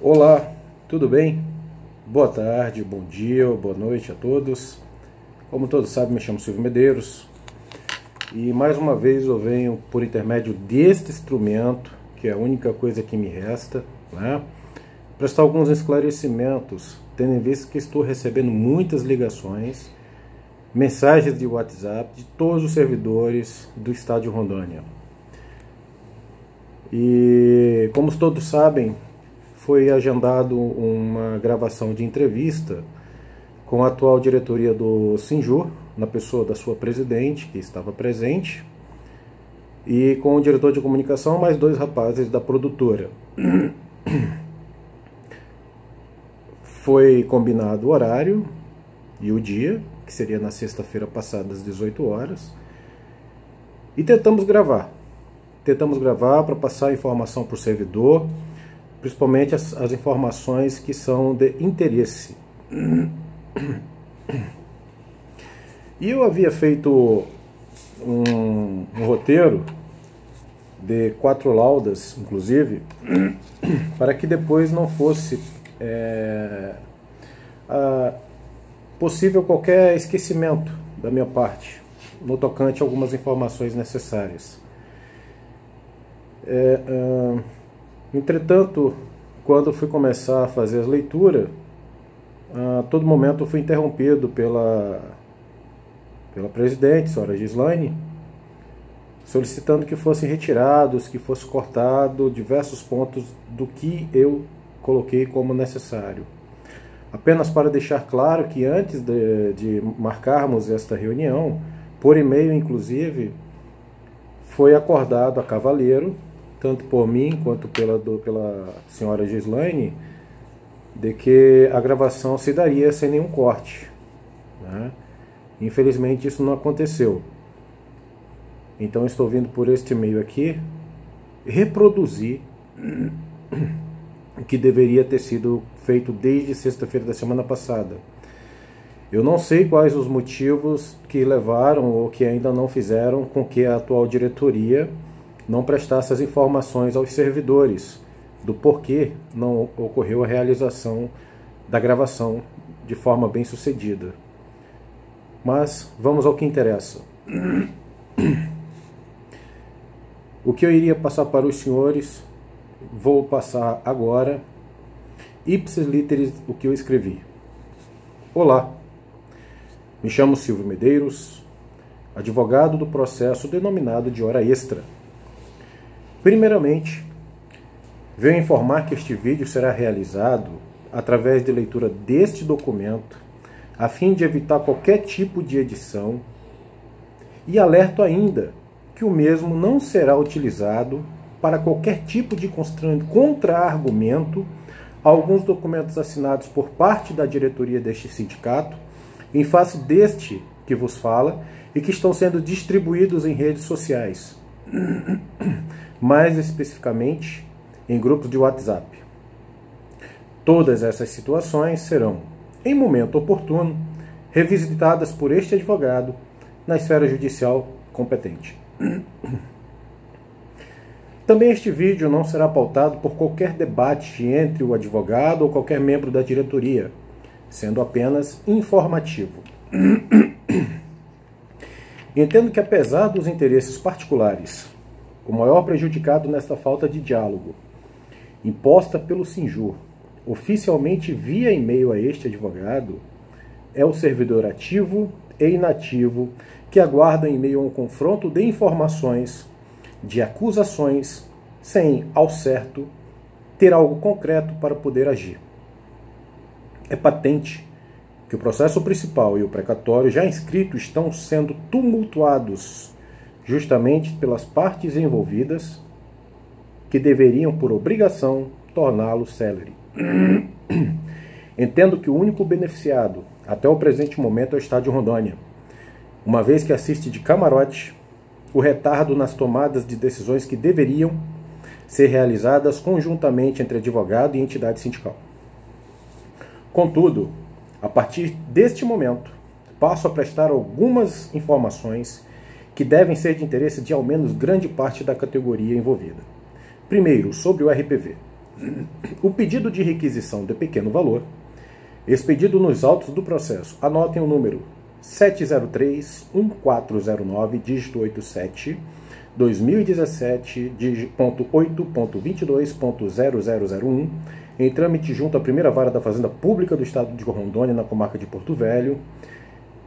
Olá, tudo bem? Boa tarde, bom dia, boa noite a todos. Como todos sabem, me chamo Silvio Medeiros e mais uma vez eu venho por intermédio deste instrumento, que é a única coisa que me resta, né? Prestar alguns esclarecimentos, tendo em vista que estou recebendo muitas ligações, mensagens de WhatsApp de todos os servidores do estado de Rondônia. E como todos sabem, foi agendado uma gravação de entrevista com a atual diretoria do Sinjur, na pessoa da sua presidente, que estava presente, e com o diretor de comunicação, mais dois rapazes da produtora. Foi combinado o horário e o dia, que seria na sexta-feira passada, às 18 horas, e tentamos gravar. Tentamos gravar para passar a informação para o servidor, principalmente as informações que são de interesse. E eu havia feito um roteiro de 4 laudas, inclusive, para que depois não fosse possível qualquer esquecimento da minha parte, no tocante a algumas informações necessárias. Entretanto, quando fui começar a fazer a leitura, a todo momento eu fui interrompido pela presidente, senhora Gislaine, solicitando que fossem retirados, que fosse cortado diversos pontos do que eu coloquei como necessário. Apenas para deixar claro que antes de marcarmos esta reunião, por e-mail inclusive, foi acordado a cavaleiro, tanto por mim quanto pela senhora Gislaine, de que a gravação se daria sem nenhum corte, né? Infelizmente isso não aconteceu. Então estou vindo por este meio aqui reproduzir o que deveria ter sido feito desde sexta-feira da semana passada. Eu não sei quais os motivos que levaram ou que ainda não fizeram com que a atual diretoria não prestasse as informações aos servidores do porquê não ocorreu a realização da gravação de forma bem sucedida. Mas vamos ao que interessa. O que eu iria passar para os senhores, vou passar agora, ipsis literis, o que eu escrevi. Olá, me chamo Silvio Medeiros, advogado do processo denominado de hora extra. Primeiramente, venho informar que este vídeo será realizado através de leitura deste documento, a fim de evitar qualquer tipo de edição, e alerto ainda que o mesmo não será utilizado para qualquer tipo de contra-argumento a alguns documentos assinados por parte da diretoria deste sindicato, em face deste que vos fala, e que estão sendo distribuídos em redes sociais, mais especificamente em grupos de WhatsApp. Todas essas situações serão, em momento oportuno, revisitadas por este advogado na esfera judicial competente. Também este vídeo não será pautado por qualquer debate entre o advogado ou qualquer membro da diretoria, sendo apenas informativo. Entendo que, apesar dos interesses particulares, o maior prejudicado nesta falta de diálogo, imposta pelo Sinjur, oficialmente via e-mail a este advogado, é o servidor ativo e inativo que aguarda em meio a um confronto de informações, de acusações, sem, ao certo, ter algo concreto para poder agir. É patente que o processo principal e o precatório já inscrito estão sendo tumultuados justamente pelas partes envolvidas, que deveriam, por obrigação, torná-lo célere. Entendo que o único beneficiado, até o presente momento, é o Estado de Rondônia, uma vez que assiste de camarote o retardo nas tomadas de decisões que deveriam ser realizadas conjuntamente entre advogado e entidade sindical. Contudo, a partir deste momento, passo a prestar algumas informações que devem ser de interesse de ao menos grande parte da categoria envolvida. Primeiro, sobre o RPV. O pedido de requisição de pequeno valor, expedido nos autos do processo, anotem o número 703-1409, dígito 87, 2017.8.22.0001, em trâmite junto à primeira vara da Fazenda Pública do Estado de Rondônia, na comarca de Porto Velho,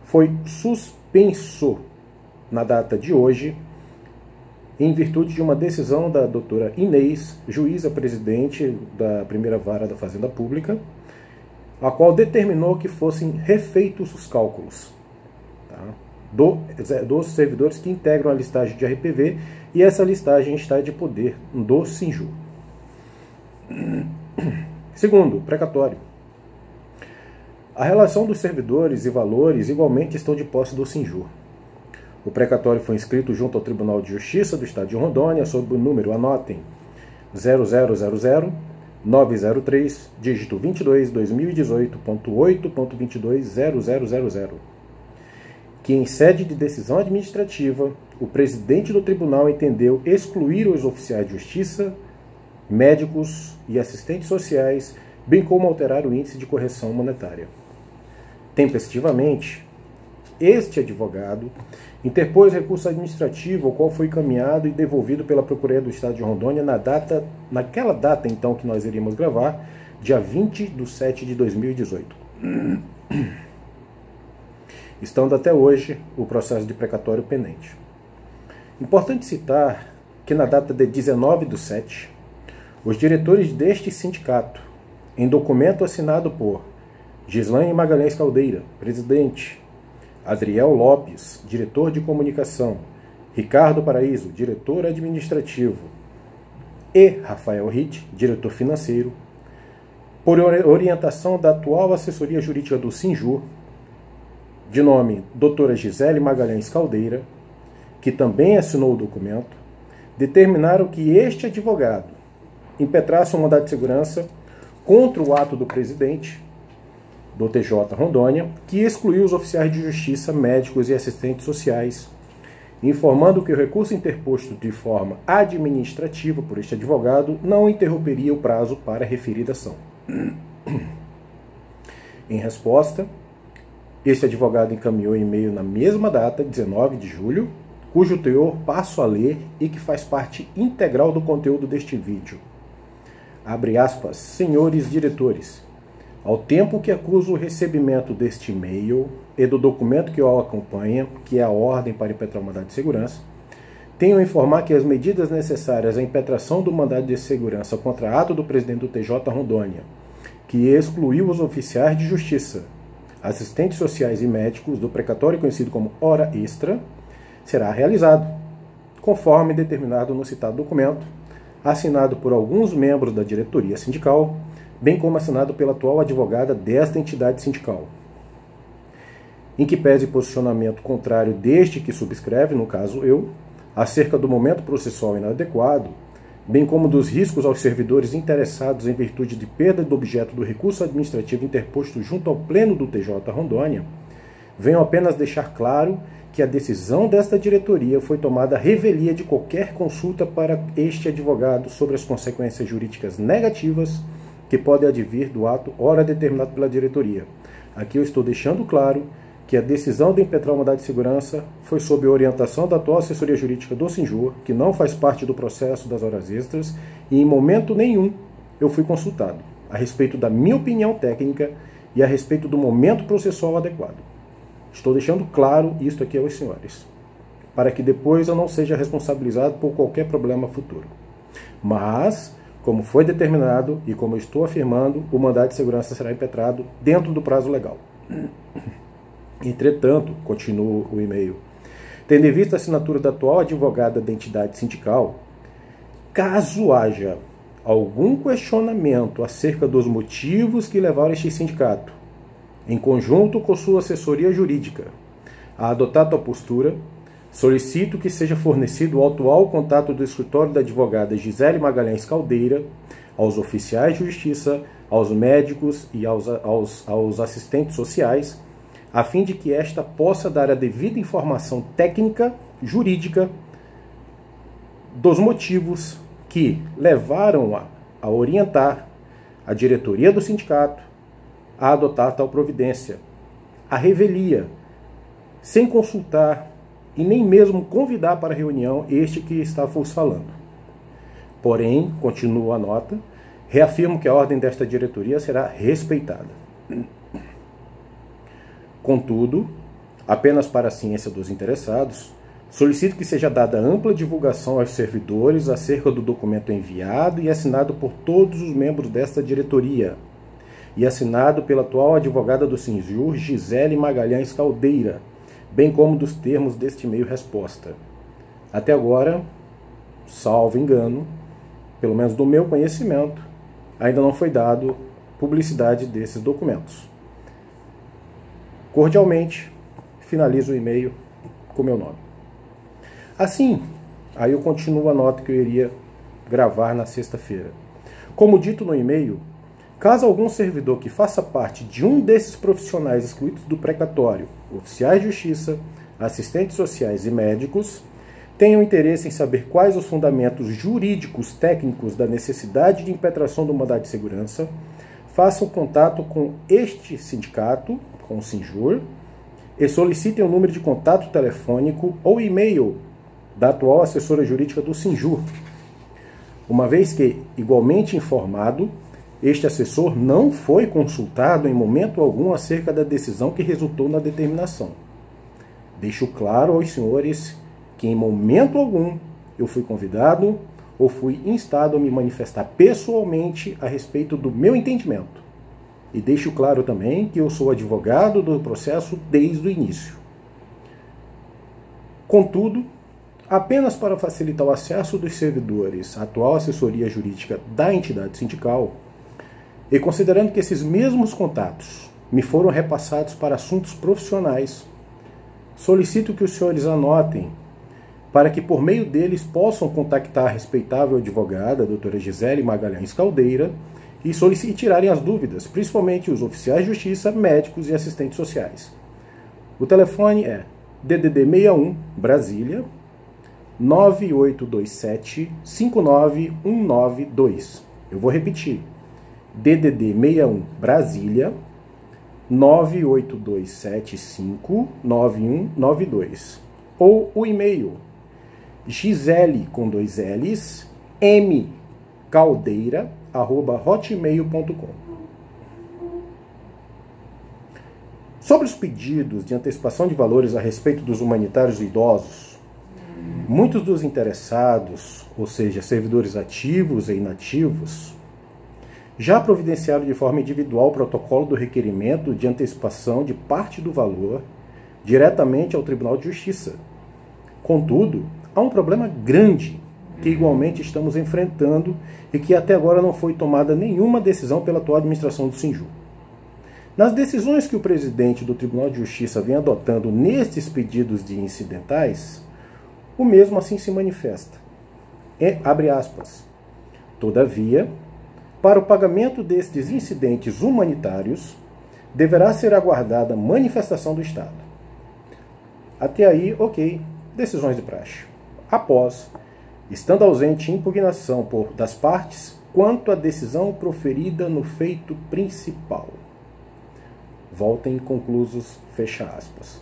foi suspenso na data de hoje, em virtude de uma decisão da doutora Inês, juíza presidente da primeira vara da Fazenda Pública, a qual determinou que fossem refeitos os cálculos, tá, dos servidores que integram a listagem de RPV, e essa listagem está de poder do Sinjur. Segundo, precatório. A relação dos servidores e valores igualmente estão de posse do Sinjur. O precatório foi inscrito junto ao Tribunal de Justiça do Estado de Rondônia sob o número, anotem, 0000-903, dígito 22, 2018.8.22.0000, que em sede de decisão administrativa, o presidente do tribunal entendeu excluir os oficiais de justiça, médicos e assistentes sociais, bem como alterar o índice de correção monetária. Tempestivamente, este advogado interpôs recurso administrativo, o qual foi encaminhado e devolvido pela Procuradoria do Estado de Rondônia naquela data então que nós iríamos gravar, dia 20/7/2018. Estando até hoje o processo de precatório pendente. Importante citar que na data de 19/7, os diretores deste sindicato, em documento assinado por Gislaine Magalhães Caldeira, presidente, Adriel Lopes, diretor de comunicação, Ricardo Paraíso, diretor administrativo, e Rafael Ritt, diretor financeiro, por orientação da atual assessoria jurídica do Sinjur, de nome doutora Gisele Magalhães Caldeira, que também assinou o documento, determinaram que este advogado impetrasse um mandado de segurança contra o ato do presidente do TJ Rondônia, que excluiu os oficiais de justiça, médicos e assistentes sociais, informando que o recurso interposto de forma administrativa por este advogado não interromperia o prazo para a referida ação. Em resposta, este advogado encaminhou e-mail na mesma data, 19 de julho, cujo teor passo a ler e que faz parte integral do conteúdo deste vídeo. Abre aspas, senhores diretores, ao tempo que acuso o recebimento deste e-mail e do documento que o acompanha, que é a ordem para impetrar o mandado de segurança, tenho a informar que as medidas necessárias à impetração do mandado de segurança contra ato do presidente do TJ Rondônia, que excluiu os oficiais de justiça, assistentes sociais e médicos do precatório conhecido como hora extra, será realizado, conforme determinado no citado documento, assinado por alguns membros da diretoria sindical, bem como assinado pela atual advogada desta entidade sindical, em que pese posicionamento contrário deste que subscreve, no caso eu, acerca do momento processual inadequado, bem como dos riscos aos servidores interessados em virtude de perda do objeto do recurso administrativo interposto junto ao Pleno do TJ Rondônia, venho apenas deixar claro que a decisão desta diretoria foi tomada à revelia de qualquer consulta para este advogado sobre as consequências jurídicas negativas que podem advir do ato ora determinado pela diretoria. Aqui eu estou deixando claro que a decisão de impetrar o mandado de segurança foi sob a orientação da atual assessoria jurídica do Sinjur, que não faz parte do processo das horas extras, e em momento nenhum eu fui consultado a respeito da minha opinião técnica e a respeito do momento processual adequado. Estou deixando claro isto aqui aos senhores, para que depois eu não seja responsabilizado por qualquer problema futuro. Mas, como foi determinado e como eu estou afirmando, o mandado de segurança será impetrado dentro do prazo legal. Entretanto, continua o e-mail, tendo em vista a assinatura da atual advogada da entidade sindical, caso haja algum questionamento acerca dos motivos que levaram este sindicato, em conjunto com sua assessoria jurídica, a adotar tal postura, solicito que seja fornecido o atual contato do escritório da advogada Gisele Magalhães Caldeira aos oficiais de justiça, aos médicos e aos assistentes sociais, a fim de que esta possa dar a devida informação técnica, jurídica, dos motivos que levaram a orientar a diretoria do sindicato a adotar tal providência, a revelia, sem consultar e nem mesmo convidar para a reunião este que estávamos falando. Porém, continua a nota, reafirmo que a ordem desta diretoria será respeitada. Contudo, apenas para a ciência dos interessados, solicito que seja dada ampla divulgação aos servidores acerca do documento enviado e assinado por todos os membros desta diretoria e assinado pela atual advogada do Sinjur, Gisele Magalhães Caldeira, bem como dos termos deste e-mail-resposta. Até agora, salvo engano, pelo menos do meu conhecimento, ainda não foi dado publicidade desses documentos. Cordialmente, finalizo o e-mail com meu nome. Assim, aí eu continuo a nota que eu iria gravar na sexta-feira. Como dito no e-mail, caso algum servidor que faça parte de um desses profissionais excluídos do precatório, oficiais de justiça, assistentes sociais e médicos, tenham interesse em saber quais os fundamentos jurídicos técnicos da necessidade de impetração do mandado de segurança, façam contato com este sindicato, com o Sinjur, e solicitem o número de contato telefônico ou e-mail da atual assessora jurídica do Sinjur, uma vez que, igualmente informado, este assessor não foi consultado em momento algum acerca da decisão que resultou na determinação. Deixo claro aos senhores que em momento algum eu fui convidado ou fui instado a me manifestar pessoalmente a respeito do meu entendimento. E deixo claro também que eu sou advogado do processo desde o início. Contudo, apenas para facilitar o acesso dos servidores à atual assessoria jurídica da entidade sindical, e considerando que esses mesmos contatos me foram repassados para assuntos profissionais, solicito que os senhores anotem para que por meio deles possam contactar a respeitável advogada, a doutora Gisele Magalhães Caldeira, e tirarem as dúvidas, principalmente os oficiais de justiça, médicos e assistentes sociais. O telefone é DDD 61 Brasília 9827 59192. Eu vou repetir. DDD 61 Brasília 982759192. Ou o e-mail Gisele com 2 L's mcaldeira@hotmail.com. Sobre os pedidos de antecipação de valores a respeito dos humanitários e idosos, muitos dos interessados, ou seja, servidores ativos e inativos, já providenciaram de forma individual o protocolo do requerimento de antecipação de parte do valor diretamente ao Tribunal de Justiça. Contudo, há um problema grande que igualmente estamos enfrentando e que até agora não foi tomada nenhuma decisão pela atual administração do Sinjur. Nas decisões que o presidente do Tribunal de Justiça vem adotando nestes pedidos de incidentais, o mesmo assim se manifesta. Abre aspas. Todavia, para o pagamento destes incidentes humanitários, deverá ser aguardada manifestação do Estado. Até aí, ok, decisões de praxe. Após, estando ausente impugnação das partes quanto à decisão proferida no feito principal. Voltem inconclusos, fecha aspas.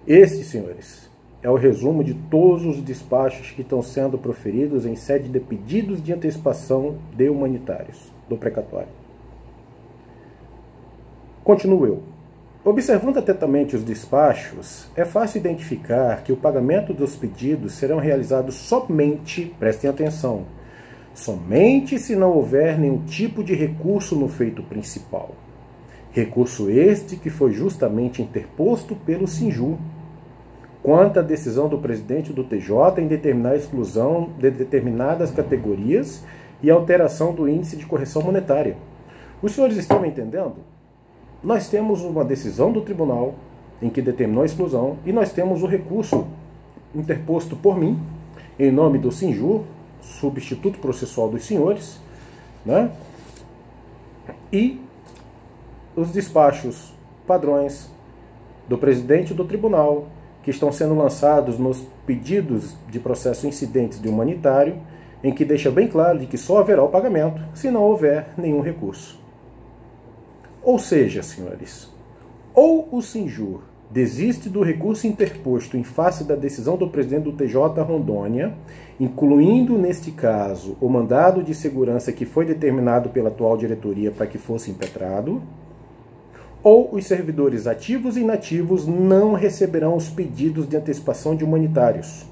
Este, senhores, é o resumo de todos os despachos que estão sendo proferidos em sede de pedidos de antecipação de humanitários do precatório. Continuo eu. Observando atentamente os despachos, é fácil identificar que o pagamento dos pedidos serão realizados somente, prestem atenção, somente se não houver nenhum tipo de recurso no feito principal. Recurso este que foi justamente interposto pelo Sinjur, quanto à decisão do presidente do TJ em determinar a exclusão de determinadas categorias e alteração do índice de correção monetária. Os senhores estão me entendendo? Nós temos uma decisão do tribunal em que determinou a exclusão e nós temos o recurso interposto por mim, em nome do Sinjur, substituto processual dos senhores, né? E os despachos padrões do presidente do tribunal, que estão sendo lançados nos pedidos de processo incidentes de humanitário, em que deixa bem claro de que só haverá o pagamento se não houver nenhum recurso. Ou seja, senhores, ou o Sinjur desiste do recurso interposto em face da decisão do presidente do TJ Rondônia, incluindo, neste caso, o mandado de segurança que foi determinado pela atual diretoria para que fosse impetrado, ou os servidores ativos e inativos não receberão os pedidos de antecipação de humanitários.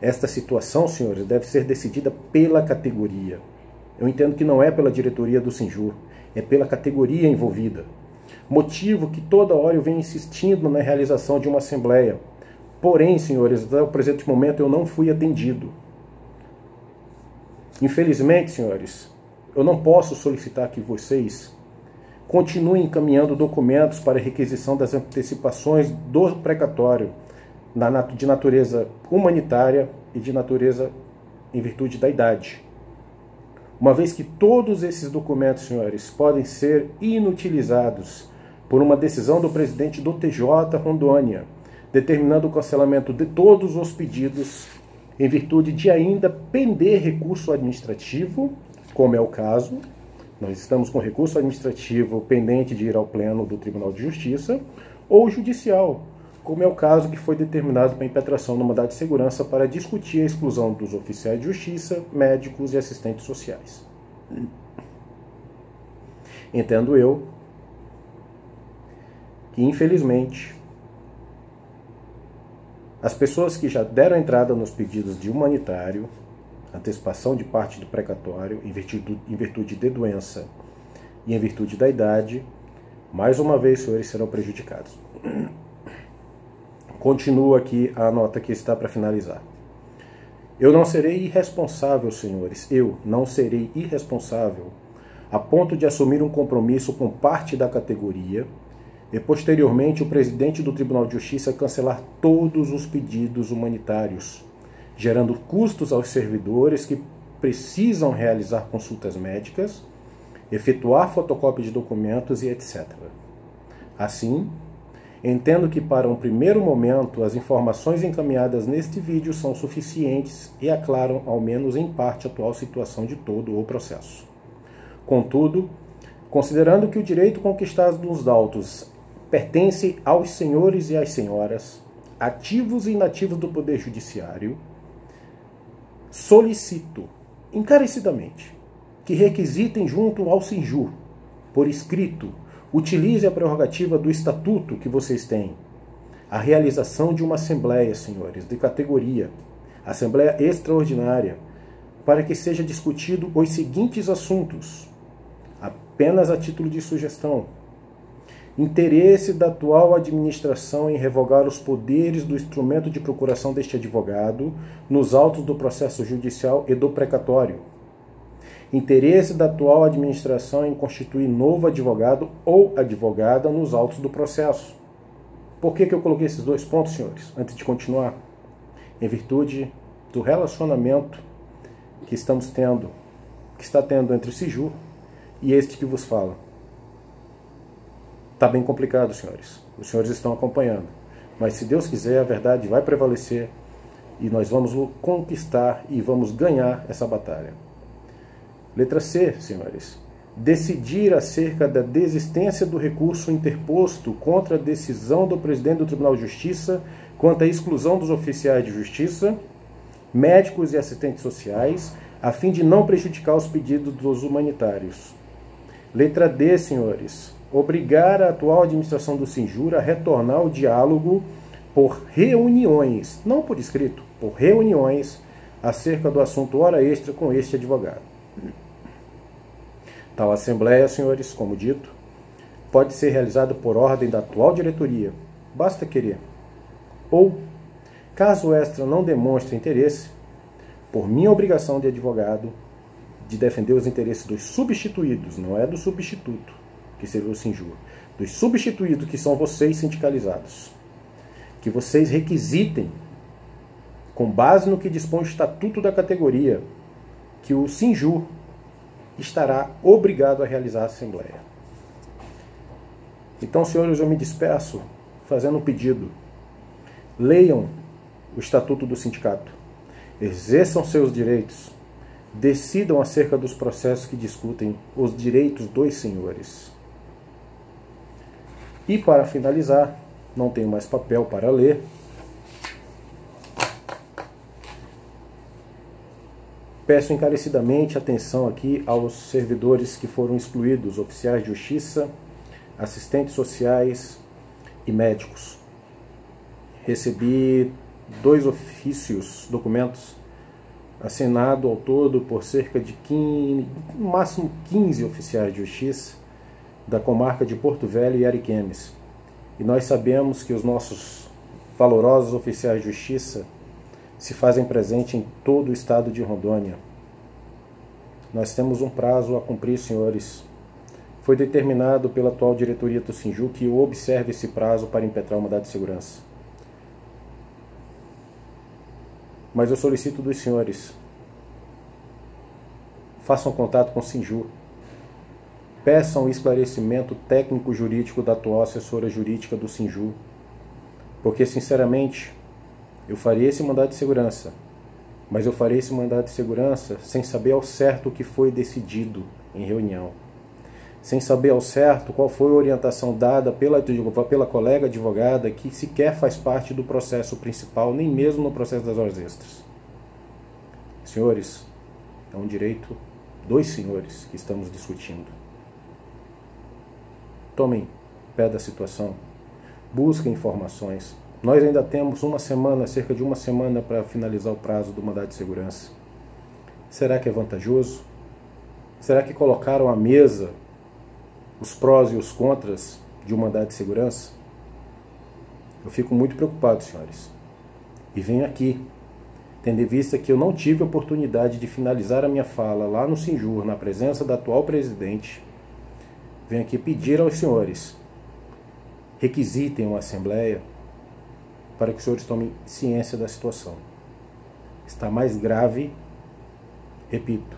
Esta situação, senhores, deve ser decidida pela categoria. Eu entendo que não é pela diretoria do Sinjur, é pela categoria envolvida. Motivo que toda hora eu venho insistindo na realização de uma assembleia. Porém, senhores, até o presente momento eu não fui atendido. Infelizmente, senhores, eu não posso solicitar que vocês continuem encaminhando documentos para requisição das antecipações do precatório de natureza humanitária e de natureza em virtude da idade. Uma vez que todos esses documentos, senhores, podem ser inutilizados por uma decisão do presidente do TJ Rondônia, determinando o cancelamento de todos os pedidos em virtude de ainda pender recurso administrativo, como é o caso. Nós estamos com recurso administrativo pendente de ir ao pleno do Tribunal de Justiça, ou judicial, como é o caso que foi determinado para impetração no mandado de segurança para discutir a exclusão dos oficiais de justiça, médicos e assistentes sociais. Entendo eu que, infelizmente, as pessoas que já deram entrada nos pedidos de humanitário, antecipação de parte do precatório, em virtude de doença e em virtude da idade, mais uma vez, senhores, serão prejudicados. Continua aqui a nota que está para finalizar. Eu não serei irresponsável, senhores, eu não serei irresponsável a ponto de assumir um compromisso com parte da categoria e, posteriormente, o presidente do Tribunal de Justiça cancelar todos os pedidos humanitários, gerando custos aos servidores que precisam realizar consultas médicas, efetuar fotocópia de documentos e etc. Assim, entendo que para um primeiro momento as informações encaminhadas neste vídeo são suficientes e aclaram, ao menos em parte, a atual situação de todo o processo. Contudo, considerando que o direito conquistado nos autos pertence aos senhores e às senhoras, ativos e inativos do Poder Judiciário, solicito encarecidamente que requisitem junto ao Sinjur, por escrito, utilize a prerrogativa do estatuto que vocês têm, a realização de uma assembleia, senhores, de categoria, assembleia extraordinária, para que seja discutido os seguintes assuntos, apenas a título de sugestão. Interesse da atual administração em revogar os poderes do instrumento de procuração deste advogado nos autos do processo judicial e do precatório. Interesse da atual administração em constituir novo advogado ou advogada nos autos do processo. Por que eu coloquei esses dois pontos, senhores? Antes de continuar, em virtude do relacionamento que estamos tendo, que está tendo entre o Sinjur e este que vos fala. Está bem complicado, senhores. Os senhores estão acompanhando. Mas se Deus quiser, a verdade vai prevalecer e nós vamos conquistar e vamos ganhar essa batalha. Letra C, senhores. Decidir acerca da desistência do recurso interposto contra a decisão do presidente do Tribunal de Justiça quanto à exclusão dos oficiais de justiça, médicos e assistentes sociais, a fim de não prejudicar os pedidos dos humanitários. Letra D, senhores. Obrigar a atual administração do Sinjur a retornar ao diálogo por reuniões, não por escrito, por reuniões, acerca do assunto hora extra com este advogado. Tal assembleia, senhores, como dito, pode ser realizada por ordem da atual diretoria, basta querer. Ou, caso o extra não demonstre interesse, por minha obrigação de advogado, de defender os interesses dos substituídos, não é do substituto, que seria o Sinjur, dos substituídos, que são vocês sindicalizados, que vocês requisitem, com base no que dispõe o estatuto da categoria, que o Sinjur estará obrigado a realizar a assembleia. Então, senhores, eu me despeço fazendo um pedido. Leiam o Estatuto do Sindicato, exerçam seus direitos, decidam acerca dos processos que discutem os direitos dos senhores. E para finalizar, não tenho mais papel para ler, peço encarecidamente atenção aqui aos servidores que foram excluídos, oficiais de justiça, assistentes sociais e médicos. Recebi 2 ofícios, documentos, assinado ao todo por cerca de 15, no máximo 15 oficiais de justiça da comarca de Porto Velho e Ariquemes. E nós sabemos que os nossos valorosos oficiais de justiça se fazem presente em todo o estado de Rondônia. Nós temos um prazo a cumprir, senhores. Foi determinado pela atual diretoria do Sinju que eu observe esse prazo para impetrar o mandado de segurança. Mas eu solicito dos senhores, façam contato com o Sinju, peçam o esclarecimento técnico-jurídico da atual assessora jurídica do Sinju, porque, sinceramente, eu faria esse mandado de segurança, mas eu faria esse mandado de segurança sem saber ao certo o que foi decidido em reunião, sem saber ao certo qual foi a orientação dada pela colega advogada que sequer faz parte do processo principal, nem mesmo no processo das horas extras. Senhores, é um direito dos senhores que estamos discutindo. Tomem pé da situação, busquem informações. Nós ainda temos cerca de uma semana para finalizar o prazo do mandado de segurança. Será que é vantajoso? Será que colocaram à mesa os prós e os contras de um mandado de segurança? Eu fico muito preocupado, senhores. E venho aqui, tendo em vista que eu não tive a oportunidade de finalizar a minha fala lá no Sinjur, na presença da atual presidente, venho aqui pedir aos senhores, requisitem uma assembleia para que os senhores tomem ciência da situação. Está mais grave, repito,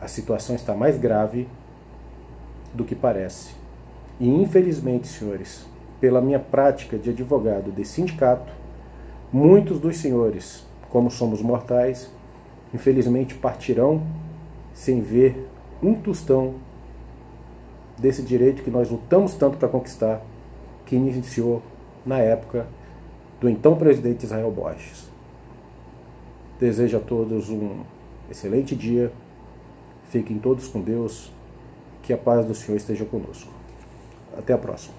a situação está mais grave do que parece. E infelizmente, senhores, pela minha prática de advogado de sindicato, muitos dos senhores, como somos mortais, infelizmente partirão sem ver um tostão desse direito que nós lutamos tanto para conquistar, que iniciou na época do então presidente Israel Borges. Desejo a todos um excelente dia, fiquem todos com Deus, que a paz do Senhor esteja conosco. Até a próxima.